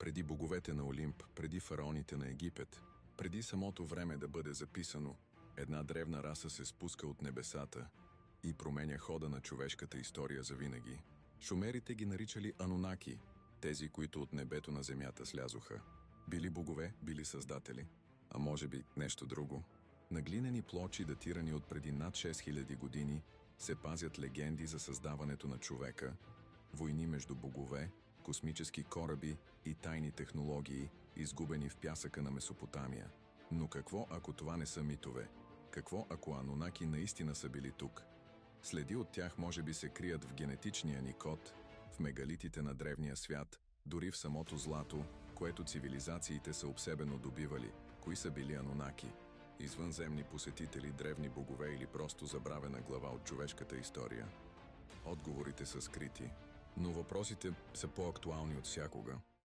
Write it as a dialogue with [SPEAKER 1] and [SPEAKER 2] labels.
[SPEAKER 1] Преди боговете на Олимп, преди фараоните на Египет, преди самото време да бъде записано, една древна раса се спуска от небесата и променя хода на човешката история завинаги. Шумерите ги наричали Анунаки, тези, които от небето на земята слязоха. Били богове, били създатели, а може би нещо друго. На глинени плочи, датирани от преди над 6000 години, се пазят легенди за създаването на човека, войни между богове, космически кораби и тайни технологии, изгубени в пясъка на Месопотамия. Но какво, ако това не са митове? Какво, ако Анунаки наистина са били тук? Следи от тях може би се крият в генетичния ни код, в мегалитите на древния свят, дори в самото злато, което цивилизациите са обсебено добивали. Кои са били Анунаки? Извънземни посетители, древни богове или просто забравена глава от човешката история? Отговорите са скрити, но въпросите са по-актуални от всякога.